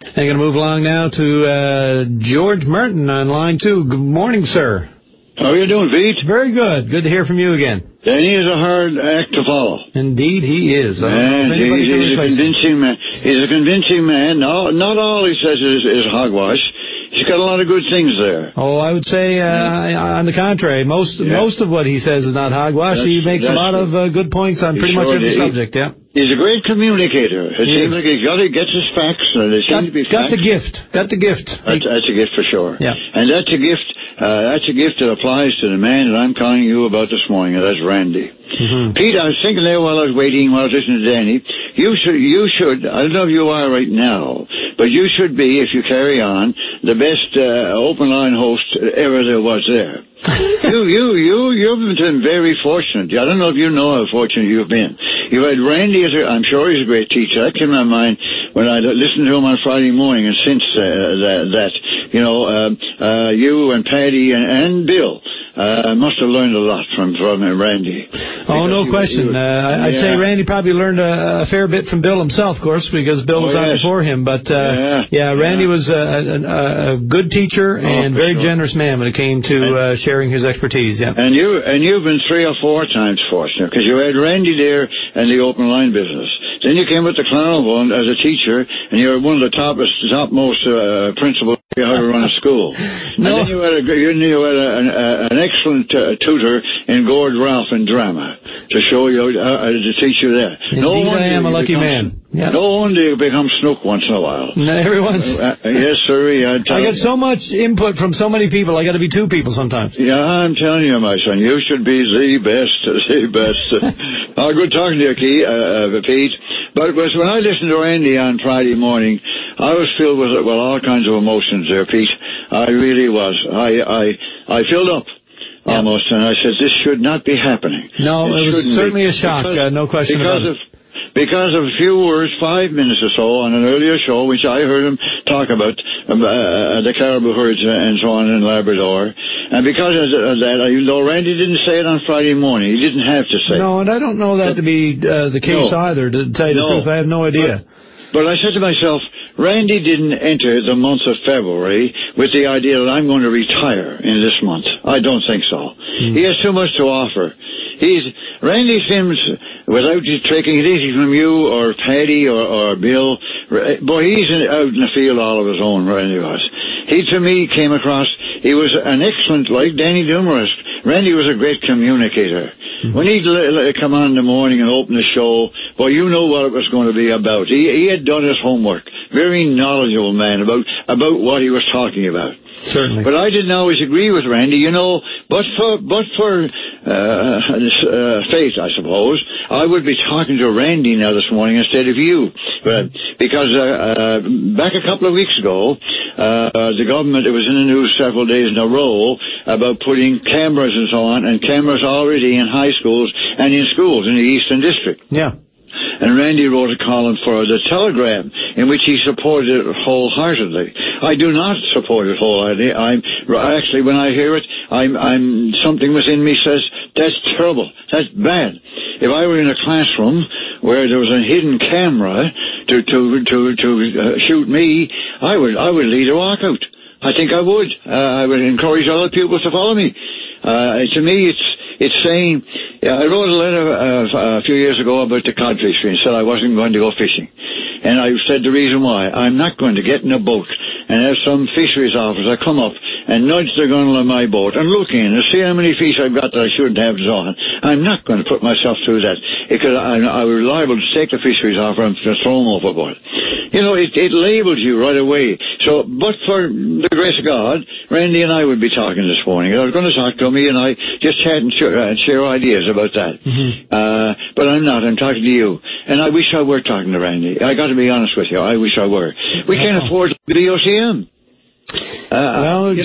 I'm going to move along now to George Merton on line 2. Good morning, sir. How are you doing, Pete? Very good. Good to hear from you again. Danny is a hard act to follow. Indeed, he is. And he's a convincing man. He's a convincing man. No, not all he says is hogwash. He's got a lot of good things there. Oh, I would say, on the contrary, most of what he says is not hogwash. He makes a lot of good points on pretty much every subject, yeah. He's a great communicator. It seems like he gets his facts, and they seem to be facts. Got the gift. That's a gift for sure. Yeah. And that's a gift. That's a gift that applies to the man that I'm calling you about this morning, and that's Randy. Mm-hmm. Pete, I was thinking there while I was waiting, while I was listening to Danny, you should, I don't know if you are right now, but you should be, if you carry on, the best open line host ever there was there. You've been very fortunate. I don't know if you know how fortunate you've been. You've had Randy I'm sure he's a great teacher. That came to my mind when I listened to him on Friday morning, and since you and Paddy and Bill must have learned a lot from Randy. Oh, no question. I'd say Randy probably learned a fair bit from Bill himself, of course, because Bill was on before him. But Randy was a good teacher and very generous man when it came to sharing his expertise. Yeah. And you've been 3 or 4 times fortunate, because you had Randy there and the open line business. Then you came with the Clonavon as a teacher, and you're one of the topmost principals how to run a school. No. And then you had an excellent tutor in Gord Ralph in drama to show you to teach you that. Indeed, I am a lucky man. Yeah. No wonder you become snook once in a while. No, everyone's... yes, sir. I get so much input from so many people, I got to be 2 people sometimes. Yeah, I'm telling you, my son, you should be the best. Good talking to you, Pete. But when I listened to Randy on Friday morning, I was filled with all kinds of emotions there, Pete. I really was. I filled up. Almost, and I said, this should not be happening. No, it was certainly a shock, no question about it. Because of a few words, 5 minutes or so, on an earlier show, which I heard him talk about the caribou herds and so on in Labrador, and because of that, though Randy didn't say it on Friday morning, he didn't have to say it. No, and I don't know that to be the case either, to tell you the truth. I have no idea. But I said to myself, Randy didn't enter the month of February with the idea that I'm going to retire in this month. I don't think so. He has too much to offer. Randy seems, without taking it easy from you or Paddy or Bill, boy, he's out in the field all of his own, Randy was. He, to me, came across, he was an excellent, like Danny Dumarist, Randy was a great communicator. When he'd come on in the morning and open the show, well, you know what it was going to be about. He had done his homework. Very knowledgeable man about what he was talking about. Certainly. But I didn't always agree with Randy, but for fate, I suppose, I would be talking to Randy now this morning instead of you. Because back a couple of weeks ago, the government, it was in the news several days in a row about putting cameras and so on, and cameras already in high schools and in schools in the Eastern District. Yeah. And Randy wrote a column for the Telegram in which he supported it wholeheartedly. I do not support it wholeheartedly. Actually, when I hear it, something within me says, that's terrible. That's bad. If I were in a classroom where there was a hidden camera to shoot me, I would lead a walkout. I think I would. I would encourage other pupils to follow me. To me, it's saying, I wrote a letter a few years ago about the cod fishery and said I wasn't going to go fishing. And I said the reason why. I'm not going to get in a boat and have some fisheries officer come up and nudge the gunwale of my boat and look in and see how many fish I've got that I shouldn't have and so on. I'm not going to put myself through that, because I was liable to take the fisheries officer and throw them overboard. It labels you right away. So, but for the grace of God, Randy and I would be talking this morning. I was going to talk to him, and I just chat and share ideas about that. But I'm not. I'm talking to you. And I wish I were talking to Randy. I got to be honest with you. I wish I were. We can't afford the VOCM.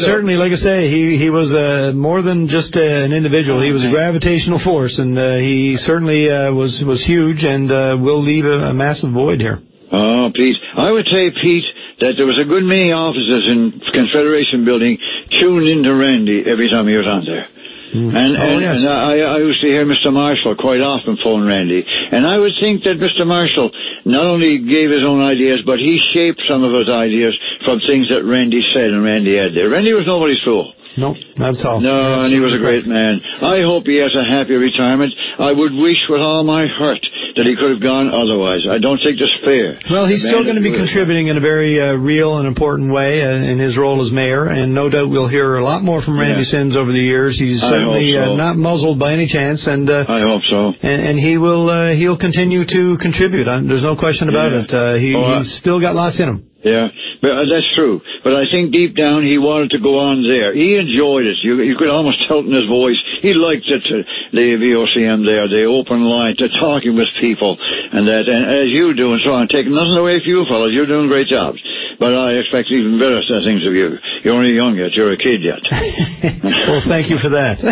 Certainly, like I say, he was more than just an individual. He was a gravitational force, and he certainly was huge, and will leave a massive void here. Oh, Pete. I would say, Pete, that there was a good many officers in Confederation Building tuned into Randy every time he was on there. And I used to hear Mr. Marshall quite often phone Randy. And I would think that Mr. Marshall not only gave his own ideas, but he shaped some of his ideas from things that Randy said and Randy had there. Randy was nobody's fool. No, not at all. No, and he was a great man. I hope he has a happy retirement. I would wish with all my heart that he could have gone otherwise. I don't think despair. Well, he's still going to be contributing in a very real and important way in his role as mayor, and no doubt we'll hear a lot more from Randy Sims over the years. He's certainly not muzzled by any chance, and I hope so. And he'll continue to contribute. There's no question about it. He's still got lots in him. Yeah, but that's true. But I think deep down he wanted to go on there. He enjoyed it. You could almost tell it in his voice. He liked it, the VOCM there, the open line, to talking with people and that. And as you do and so on, taking nothing away from you fellas, you're doing great jobs. But I expect even better things of you. You're only young yet. You're a kid yet. Well, thank you for that.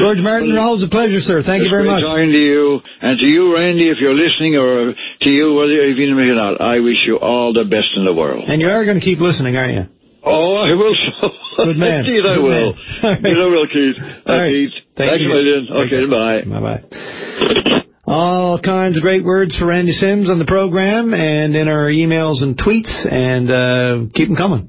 George Martin, always a pleasure, sir. Thank you very much. Talking to you, and to you, Randy, if you're listening, or to you, whether you've been or not, I wish you all the best in the world. And you are going to keep listening, aren't you? Oh, I will. Good man. Indeed, I will. Right. Indeed, I will, Keith. All right. Keith. Thanks a million. Okay, bye. Bye-bye. All kinds of great words for Randy Sims on the program and in our emails and tweets, and keep them coming.